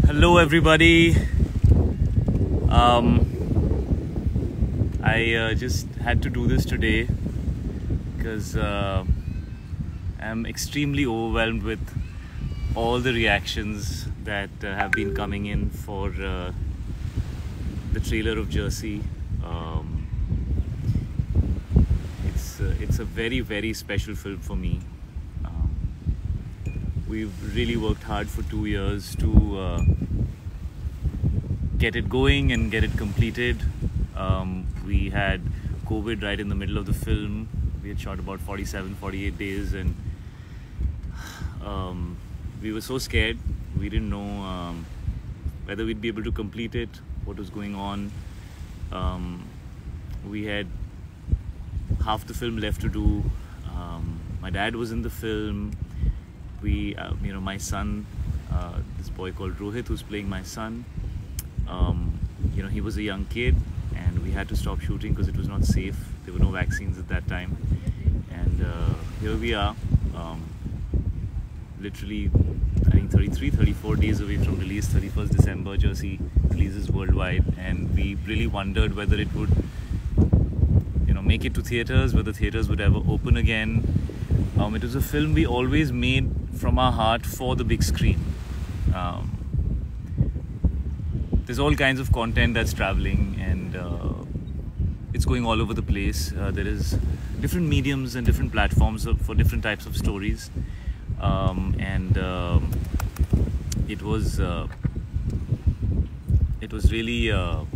Hello everybody. I just had to do this today because I'm extremely overwhelmed with all the reactions that have been coming in for the trailer of Jersey. It's a very, very special film for me. We've really worked hard for 2 years to get it going and get it completed. We had COVID right in the middle of the film. We had shot about 47-48 days, and we were so scared. We didn't know whether we'd be able to complete it, what was going on. We had half the film left to do. My dad was in the film. My son, this boy called Rohit, who's playing my son, he was a young kid, and we had to stop shooting because it was not safe. There were no vaccines at that time, and here we are, literally, I think 34 days away from release. 31st December, Jersey releases worldwide, and we really wondered whether it would, make it to theatres, whether theatres would ever open again. It was a film we always made from our heart for the big screen. There's all kinds of content that's traveling, and it's going all over the place. There is different mediums and different platforms for different types of stories, it was really a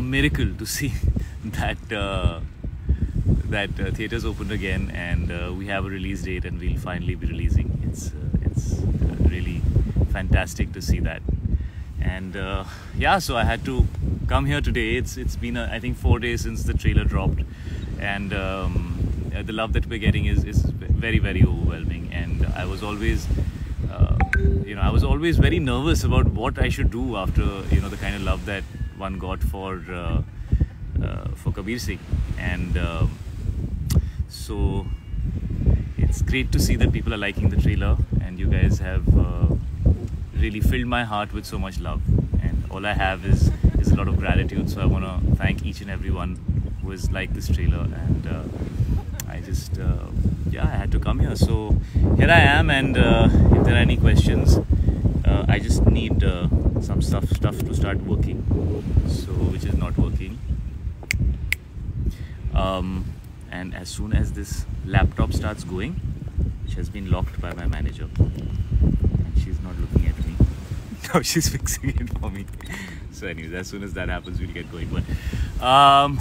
miracle to see that theatres opened again, and we have a release date, and we'll finally be releasing. It's really fantastic to see that. And so I had to come here today. It's been I think 4 days since the trailer dropped, and the love that we're getting is very, very overwhelming. And I was always very nervous about what I should do after the kind of love that one got for Kabir Singh. And so it's great to see that people are liking the trailer, and you guys have really filled my heart with so much love, and all I have is a lot of gratitude. So I want to thank each and everyone who has liked this trailer, and I just I had to come here. So here I am, and if there are any questions, I just need some stuff to start working, so which is not working. And as soon as this laptop starts going, which has been locked by my manager, and she's not looking at me, now she's fixing it for me. So anyways, as soon as that happens, we'll get going. But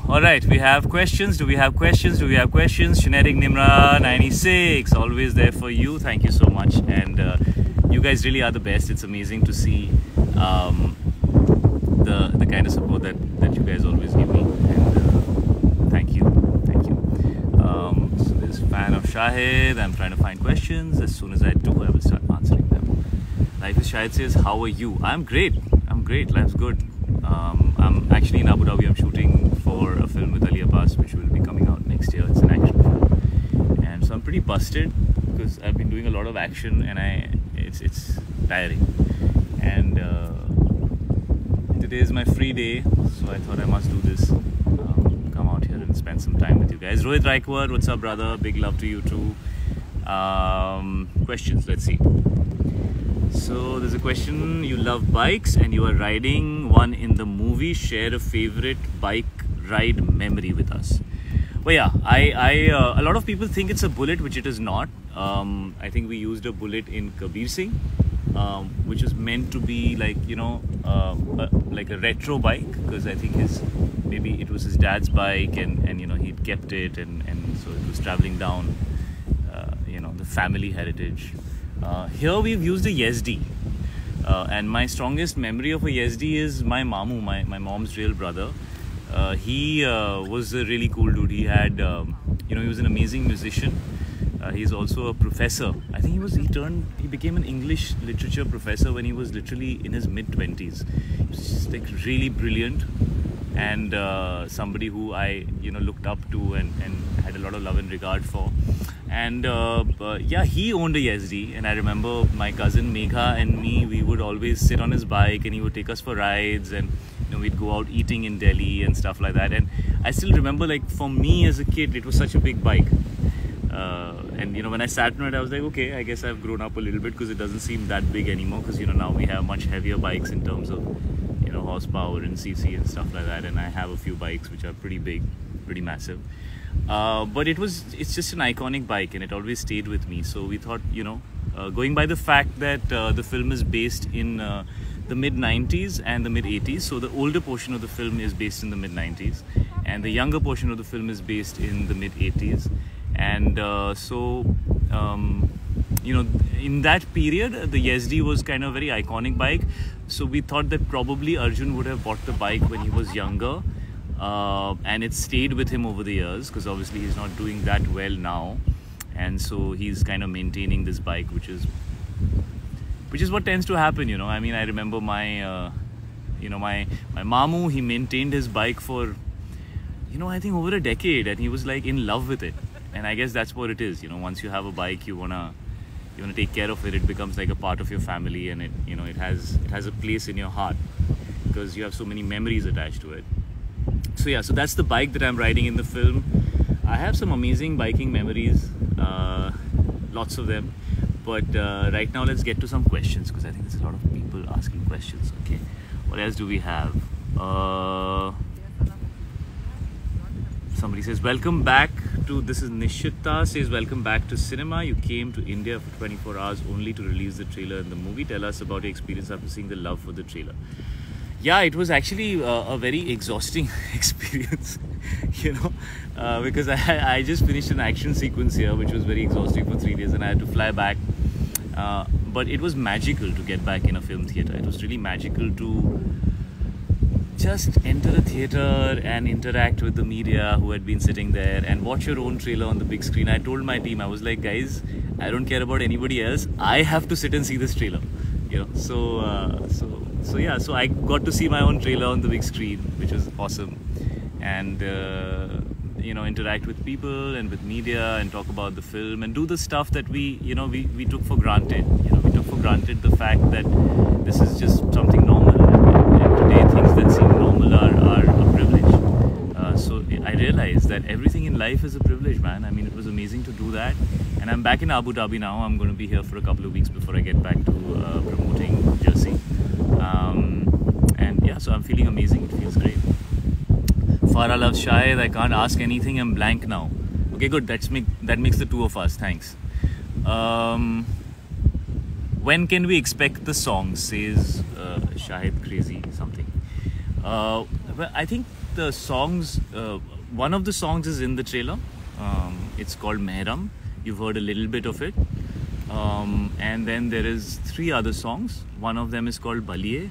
alright, we have questions. Do we have questions? Genetic Nimra 96, always there for you. Thank you so much, and you guys really are the best. It's amazing to see the kind of support that you guys always give me, and thank you. So there's fan of Shahid. I'm trying to find questions. As soon as I do, I will start answering them. Life is Shahid says, how are you? I'm great. Life's good. I'm actually in Abu Dhabi. I'm shooting for a film with Ali Abbas, which will be coming out next year. It's an action film, and so I'm pretty busted because I've been doing a lot of action, and it's tiring. And today is my free day, so I thought I must do this. Come out here and spend some time with you guys. Rohit Raikwad, what's up, brother? Big love to you too. Questions, let's see. So there's a question: you love bikes and you are riding one in the movie. Share a favorite bike ride memory with us. Well, yeah, a lot of people think it's a Bullet, which it is not. I think we used a Bullet in Kabir Singh, which is meant to be like like a retro bike, because I think maybe it was his dad's bike, and he'd kept it, and so it was traveling down the family heritage. Here we've used a Yezdi, and my strongest memory of a Yezdi is my mamu, my mom's real brother. He was a really cool dude. He had he was an amazing musician. He's also a professor. I think he became an English literature professor when he was literally in his mid-20s. He was just like really brilliant, and somebody who I looked up to and had a lot of love and regard for. And yeah, he owned a Yazdi, and I remember my cousin Megha and me, we would always sit on his bike, and he would take us for rides, and we'd go out eating in Delhi and stuff like that. And I still remember, like, for me as a kid, it was such a big bike. And when I sat on it, I was like, okay, I guess I've grown up a little bit, because it doesn't seem that big anymore, because now we have much heavier bikes in terms of horsepower and cc and stuff like that, and I have a few bikes which are pretty big, pretty massive. But it's just an iconic bike, and it always stayed with me. So we thought, going by the fact that the film is based in the mid-90s and the mid-80s, so the older portion of the film is based in the mid-90s, and the younger portion of the film is based in the mid-80s. And in that period, the Yazdi was kind of a very iconic bike. So we thought that probably Arjun would have bought the bike when he was younger, and it stayed with him over the years, because obviously he's not doing that well now, and so he's kind of maintaining this bike, which is what tends to happen. I mean, I remember my Mamu, he maintained his bike for I think over a decade, and he was like in love with it. And I guess that's what it is. Once you have a bike, you wanna take care of it. It becomes like a part of your family, and it has a place in your heart, because you have so many memories attached to it. So yeah, so that's the bike that I'm riding in the film. I have some amazing biking memories, lots of them. But right now, let's get to some questions, because I think there's a lot of people asking questions. Okay, what else do we have? Somebody says, welcome back to, this is Nishita, says, welcome back to cinema. You came to India for 24 hours only to release the trailer in the movie. Tell us about your experience after seeing the love for the trailer. Yeah, it was actually a very exhausting experience, because I just finished an action sequence here, which was very exhausting for 3 days, and I had to fly back. But it was magical to get back in a film theatre. It was really magical to just enter a theatre and interact with the media who had been sitting there and watch your own trailer on the big screen. I told my team, I was like, guys, I don't care about anybody else. I have to sit and see this trailer. So I got to see my own trailer on the big screen, which was awesome. And interact with people and with media and talk about the film and do the stuff that we took for granted. We took for granted the fact that this is just something normal. And today, things that seem normal are a privilege. So I realized that everything in life is a privilege, man. I mean, it was amazing to do that. And I'm back in Abu Dhabi now. I'm going to be here for a couple of weeks before I get back to promoting Jersey. And yeah, so I'm feeling amazing. It feels great. Farah loves Shahid. I can't ask anything. I'm blank now. Okay, good. That makes the two of us. Thanks. When can we expect the song? Says Shahid Crazy something. Well, I think the songs. One of the songs is in the trailer. It's called Mehram. You've heard a little bit of it. And then there is 3 other songs. One of them is called Baliye.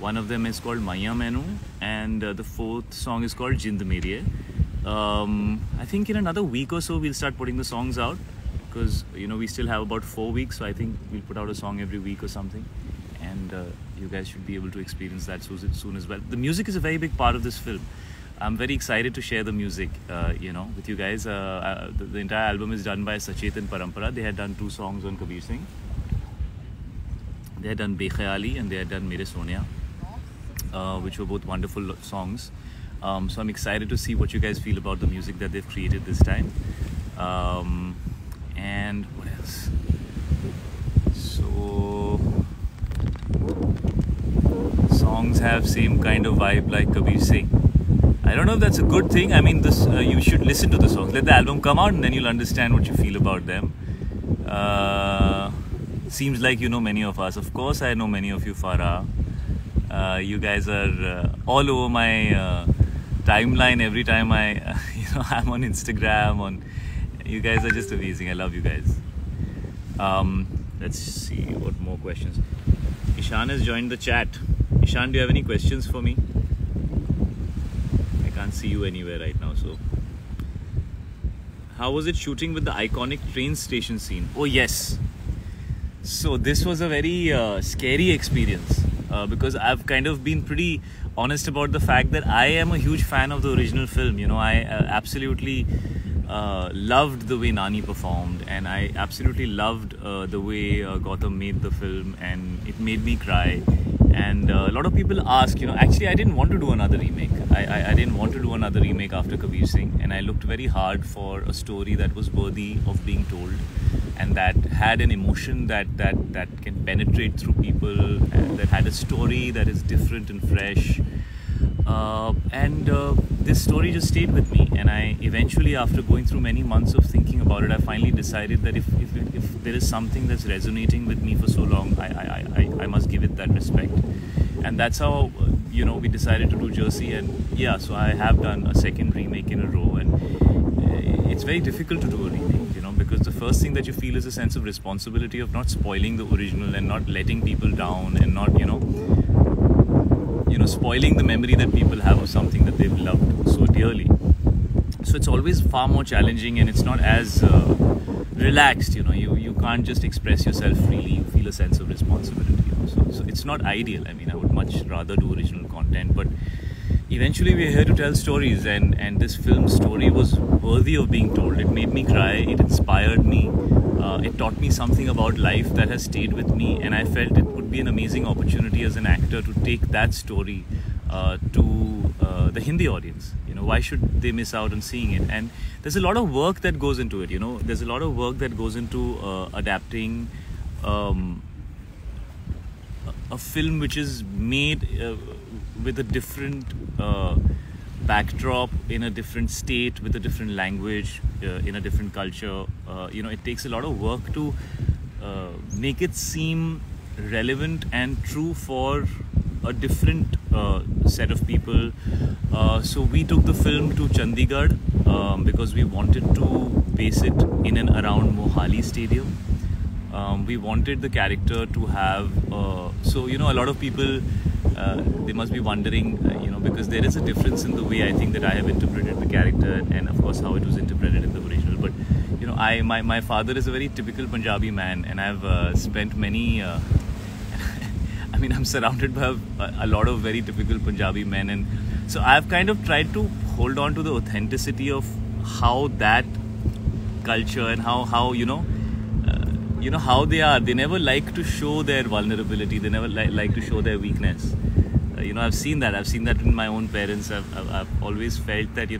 One of them is called Maya Menu, and the 4th song is called Jind Meriye. I think in another week or so we'll start putting the songs out, because we still have about 4 weeks, so I think we'll put out a song every week or something, and you guys should be able to experience that soon as well. The music is a very big part of this film. I'm very excited to share the music, with you guys. The entire album is done by Sachet and Parampara. They had done 2 songs on Kabir Singh. They had done Bekhayali and they had done Mere Sonia, which were both wonderful songs. So I'm excited to see what you guys feel about the music that they've created this time. And what else? So songs have same kind of vibe like Kabir Singh. I don't know if that's a good thing. I mean, this you should listen to the songs. Let the album come out and then you'll understand what you feel about them. Seems like you know many of us. Of course, I know many of you, Farah. You guys are all over my timeline every time I'm on Instagram. You guys are just amazing. I love you guys. Let's see what more questions. Ishan has joined the chat. Ishan, do you have any questions for me? I can't see you anywhere right now. So, how was it shooting with the iconic train station scene? Oh yes. So this was a very scary experience. Because I've kind of been pretty honest about the fact that I am a huge fan of the original film. I absolutely loved the way Nani performed, and I absolutely loved the way Gautam made the film, and it made me cry. And a lot of people ask, actually I didn't want to do another remake. I didn't want to do another remake after Kabir Singh, and I looked very hard for a story that was worthy of being told, and that had an emotion that can penetrate through people, and that had a story that is different and fresh. And this story just stayed with me, and I eventually, after going through many months of thinking about it, I finally decided that if there is something that's resonating with me for so long, I must give it that respect. And that's how we decided to do Jersey. And yeah, so I have done a second remake in a row, and it's very difficult to do a remake, because the first thing that you feel is a sense of responsibility of not spoiling the original and not letting people down, and not spoiling the memory that people have of something that they've loved so dearly. So it's always far more challenging, and it's not as relaxed. You can't just express yourself freely. You feel a sense of responsibility. So it's not ideal. I mean, I would much rather do original content, but eventually we're here to tell stories, and this film's story was worthy of being told. It made me cry. It inspired me. It taught me something about life that has stayed with me, and I felt it would be an amazing opportunity as an actor to take that story to the Hindi audience. Why should they miss out on seeing it? And there's a lot of work that goes into it. There's a lot of work that goes into adapting a film which is made with a different backdrop, in a different state, with a different language, in a different culture. It takes a lot of work to make it seem relevant and true for a different set of people. So we took the film to Chandigarh because we wanted to base it in and around Mohali Stadium. We wanted the character to have a lot of people they must be wondering, because there is a difference in the way I think that I have interpreted the character, and of course how it was interpreted in the original. But my father is a very typical Punjabi man, and I've spent many I'm surrounded by a lot of very typical Punjabi men, and so I've kind of tried to hold on to the authenticity of how that culture and how how they are. They never like to show their vulnerability. They never like to show their weakness. I've seen that. I've seen that in my own parents. I've always felt that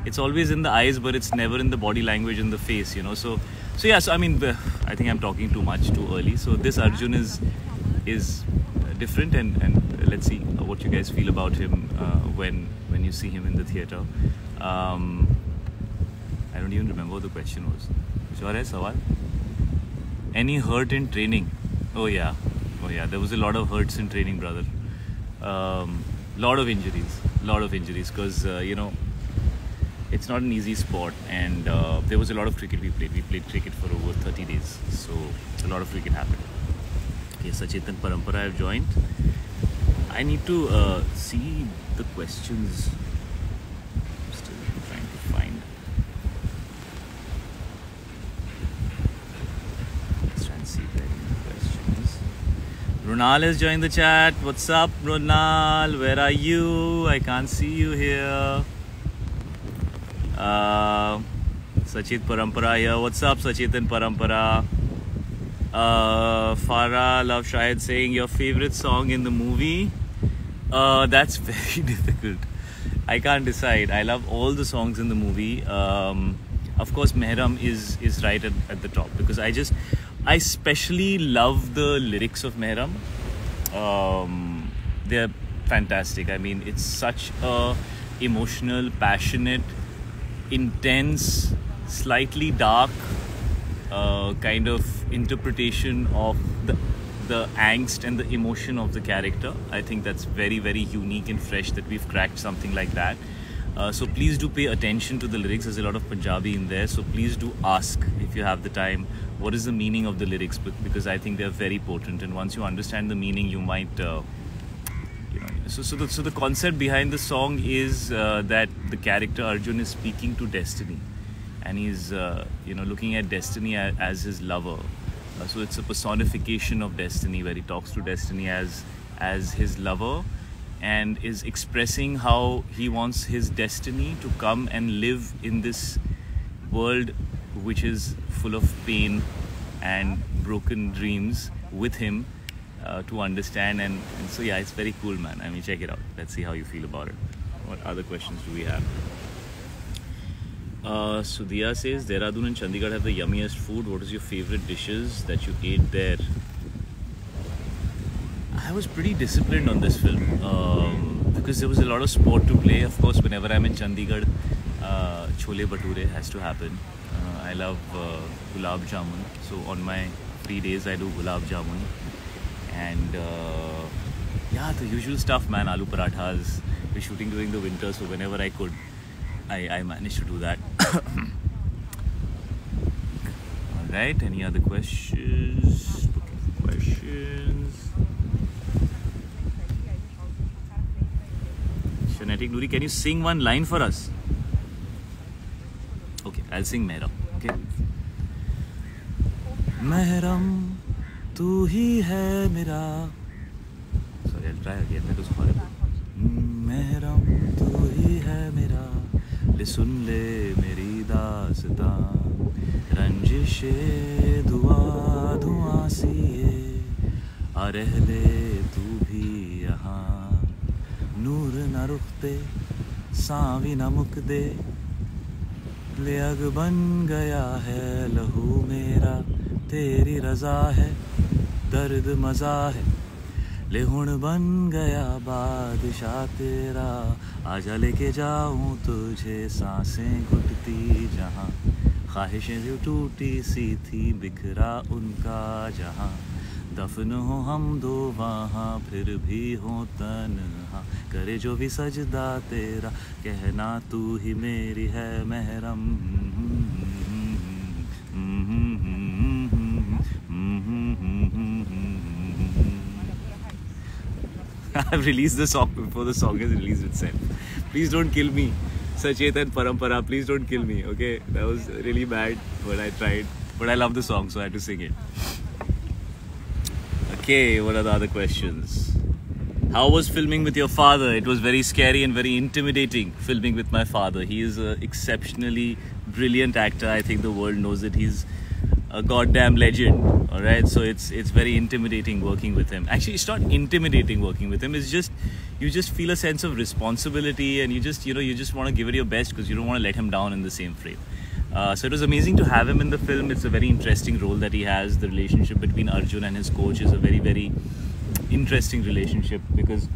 it's always in the eyes, but it's never in the body language and the face. So yeah. So I think I'm talking too much too early. So this Arjun is different, and let's see what you guys feel about him when you see him in the theatre. I don't even remember what the question was. Sure hai sawal? Any hurt in training? Oh yeah, there was a lot of hurts in training, brother. Lot of injuries, because it's not an easy sport, and there was a lot of cricket we played cricket for over 30 days, so a lot of cricket happened. Okay, Sachetan Parampara have joined. I need to see the questions. I'm still trying to find. Let's try and see if there are any questions. Runal has joined the chat. What's up, Runal? Where are you? I can't see you here. Sachit Parampara here. What's up, Sachetan Parampara? Farah Love Shahid saying your favorite song in the movie. That's very difficult. I can't decide. I love all the songs in the movie. Of course, Mehram is right at the top, because I especially love the lyrics of Mehram. They're fantastic. I mean, it's such a emotional, passionate, intense, slightly dark kind of interpretation of the angst and the emotion of the character. I think that's very, very unique and fresh that we've cracked something like that. So please do pay attention to the lyrics. There's a lot of Punjabi in there, so please do ask, if you have the time, what is the meaning of the lyrics, because I think they're very potent, and once you understand the meaning, you might so the concept behind the song is that the character Arjun is speaking to destiny, and he's looking at destiny as his lover. So it's a personification of destiny, where he talks to destiny as his lover, and is expressing how he wants his destiny to come and live in this world which is full of pain and broken dreams with him to understand. And so, yeah, it's very cool, man. I mean, check it out. Let's see how you feel about it. What other questions do we have? Sudhya says, Dehradun and Chandigarh have the yummiest food. What is your favorite dishes that you ate there? I was pretty disciplined on this film because there was a lot of sport to play. Of course, whenever I'm in Chandigarh, chole bhature has to happen. I love gulab jamun. So on my free days, I do gulab jamun. And yeah, the usual stuff, man. Aloo parathas. We're shooting during the winter, so whenever I could, I managed to do that. Alright, any other questions? Looking for questions. Shanatic Nuri, can you sing one line for us? Okay, I'll sing Mehram. Okay. Mehram, tu hi hai mera. Sorry, I'll try again. That was horrible. Mehram, tu hi hai mera. Le sun le meri daastaan. Ranjishe dua dua siye. आ रह ले तू भी यहाँ. नूर न रुख पे सांवी न मुक दे. ले अग बन गया है लहू मेरा. तेरी रजा है दर्द मजा है. ले हुण बन गया बादशाह तेरा. आजा लेके जाऊं तुझे सांसें घुटती जहाँ. ख्वाहिशें जो टूटी सी थी बिखरा उनका जहाँ. दफन हो हम दो वहाँ फिर भी हो तन्हा. करे जो भी सजदा तेरा कहना तू ही मेरी है महरम. I've released the song before the song is released itself. Please don't kill me, Sachet and Parampara. Please don't kill me, okay? That was really bad, but I tried. But I love the song, so I had to sing it. Okay, what are the other questions? How was filming with your father? It was very scary and very intimidating filming with my father. He is an exceptionally brilliant actor. I think the world knows it. He's a goddamn legend. All right, so it's very intimidating working with him. Actually, it's not intimidating working with him. It's just you just feel a sense of responsibility, and you just want to give it your best because you don't want to let him down in the same frame. So it was amazing to have him in the film. It's a very interesting role that he has. The relationship between Arjun and his coach is a very, very interesting relationship because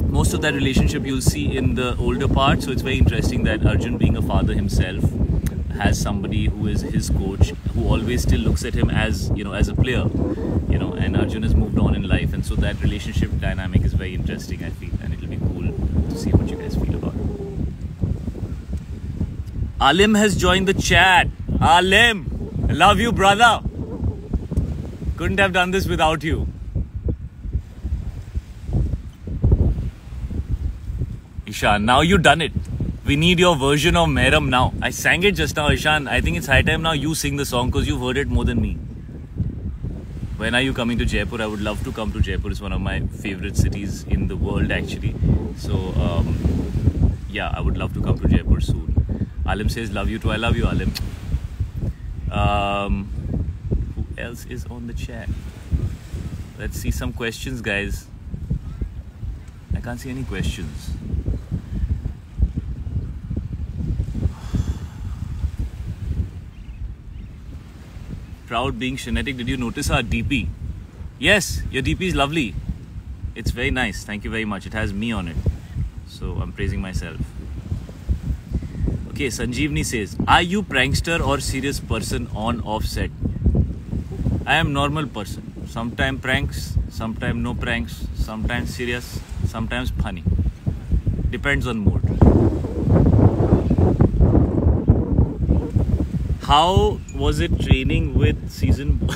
most of that relationship you'll see in the older part. So it's very interesting that Arjun, being a father himself, has somebody who is his coach, who always still looks at him as, as a player, and Arjun has moved on in life, and so that relationship dynamic is very interesting, I feel, and it'll be cool to see what you guys feel about it. Alim has joined the chat. Alim, I love you, brother. Couldn't have done this without you. Ishan, now you done it. We need your version of Mehram now. I sang it just now, Ishan. I think it's high time now you sing the song because you've heard it more than me. When are you coming to Jaipur? I would love to come to Jaipur. It's one of my favorite cities in the world, actually. So, yeah, I would love to come to Jaipur soon. Alim says, love you too. I love you, Alim. Who else is on the chat? Let's see some questions, guys. I can't see any questions. Proud being Shanatic. Did you notice our DP? Yes, your DP is lovely. It's very nice. Thank you very much. It has me on it. So I'm praising myself. Okay, Sanjeevni says, are you prankster or serious person on offset? I am normal person. Sometimes pranks, sometimes no pranks, sometimes serious, sometimes funny. Depends on mood. How was it training with season?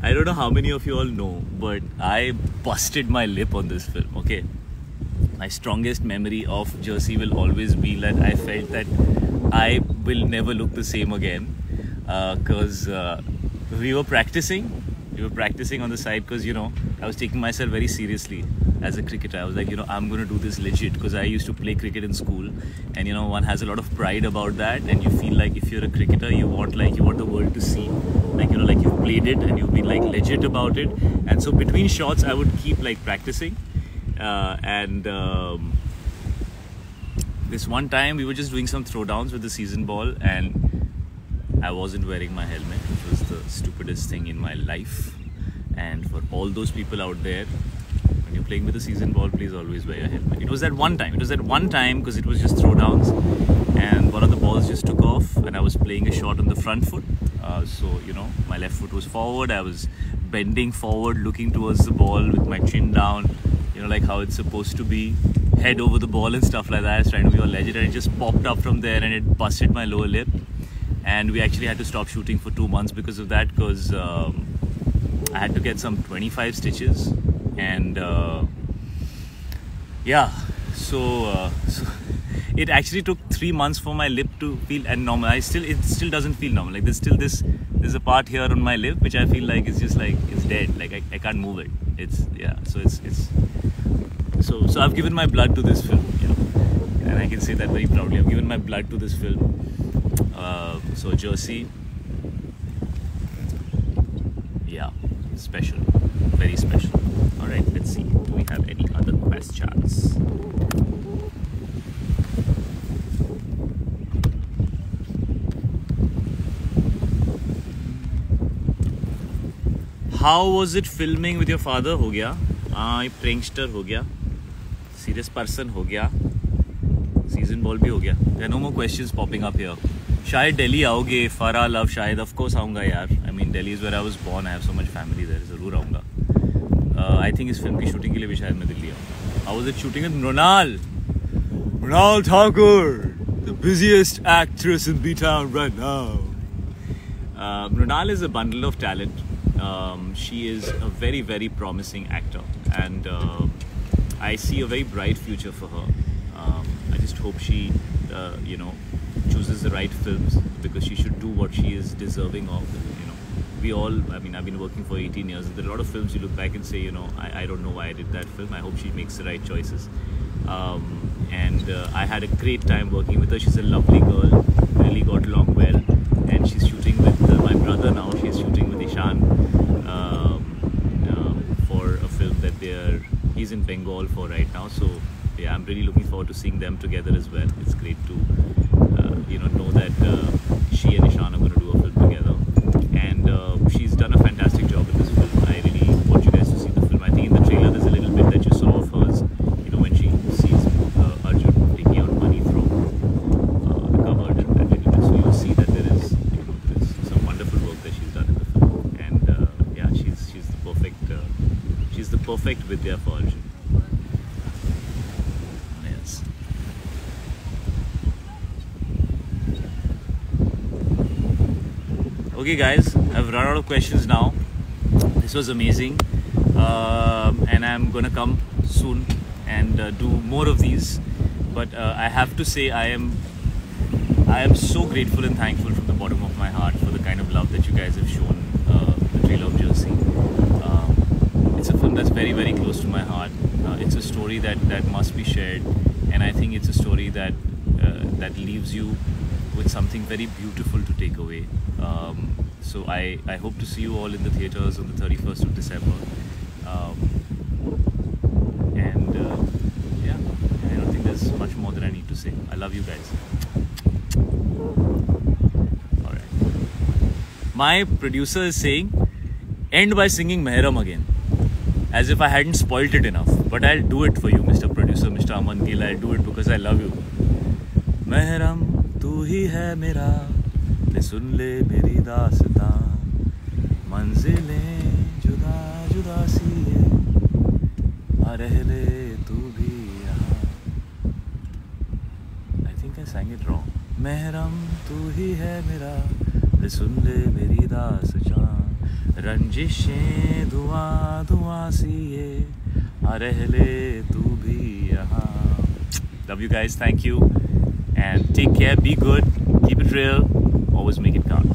I don't know how many of you all know, but I busted my lip on this film, okay? My strongest memory of Jersey will always be that I felt that I will never look the same again because we were practicing on the side because, I was taking myself very seriously. as a cricketer. I was like, I'm going to do this legit, because I used to play cricket in school, and one has a lot of pride about that, and you feel like if you're a cricketer, you want the world to see, like you've played it and you've been like legit about it. And so between shots, I would keep like practicing, and this one time we were just doing some throwdowns with the season ball, and I wasn't wearing my helmet, which was the stupidest thing in my life. And for all those people out there, when you're playing with a season ball, please always wear your helmet. It was that one time because it was just throwdowns, and one of the balls just took off, and I was playing a shot on the front foot. So my left foot was forward. I was bending forward, looking towards the ball with my chin down, like how it's supposed to be, head over the ball and stuff like that. I was trying to be all legit, and it just popped up from there, and it busted my lower lip. And we actually had to stop shooting for 2 months because of that, because I had to get some 25 stitches, and so it actually took 3 months for my lip to feel normal. It still doesn't feel normal. Like there's a part here on my lip which I feel like is just like it's dead. Like I can't move it. So I've given my blood to this film, and I can say that very proudly. I've given my blood to this film. So Jersey, yeah, special, very special. All right, let's see. Do we have any other questions? How was it filming with your father? हो गया, ये prankster हो गया, serious person हो गया, season ball भी हो गया. There are no more questions popping up here. शायद दिल्ली आओगे, Farah Love शायद, of course आऊँगा यार. I mean Delhi is where I was born. I have so much family there. ज़रूर आऊँगा. I think इस फिल्म की शूटिंग के लिए भी शायद मैं दिल्ली आऊँगा. How was it shooting with Mrunal Thakur, the busiest actress in B-Town right now? Mrunal is a bundle of talent. She is a very, very promising actor, and I see a very bright future for her. I just hope she, chooses the right films, because she should do what she is deserving of. I've been working for 18 years, and there are a lot of films you look back and say, I don't know why I did that film. I hope she makes the right choices. And I had a great time working with her. She's a lovely girl, really got along well, and she's shooting with my brother now. She's shooting with Ishan for a film that he's in Bengal for right now. So yeah, I'm really looking forward to seeing them together as well. It's great to know that she and Ishan are going to do a film together, and she's done a fantastic job in this film. I really want you guys to see the film. I think in the trailer there's a little bit that you saw of hers, when she sees Arjun taking out money from the cupboard, and that little bit. So you'll see that there's some wonderful work that she's done in the film, and yeah, she's the perfect Vidya for Arjun. Yes. Okay guys, I've run out of questions now. This was amazing, and I'm gonna come soon and do more of these. But I have to say, I am so grateful and thankful from the bottom of my heart for the kind of love that you guys have shown the trailer of Jersey. It's a film that's very, very close to my heart. It's a story that must be shared, and I think it's a story that leaves you with something very beautiful to take away. So I hope to see you all in the theatres on the 31st of December. Yeah, I don't think there's much more that I need to say. I love you guys. Alright. My producer is saying, end by singing Mehram again. As if I hadn't spoilt it enough. But I'll do it for you, Mr. Producer, Mr. Aman Gill. I'll do it because I love you. Mehram, tu hi hai mera, le sun le meri daastaan, manzilein juda juda si hai, aa reh le tu bhi yahan. I think I sang it wrong. Mehram, tu hi hai mera, le sun le meri daastaan, रंजिशें धुआं धुआं सी ये आ रह ले तू भी यहाँ. Love you guys, thank you, and take care, be good, keep it real, always make it count.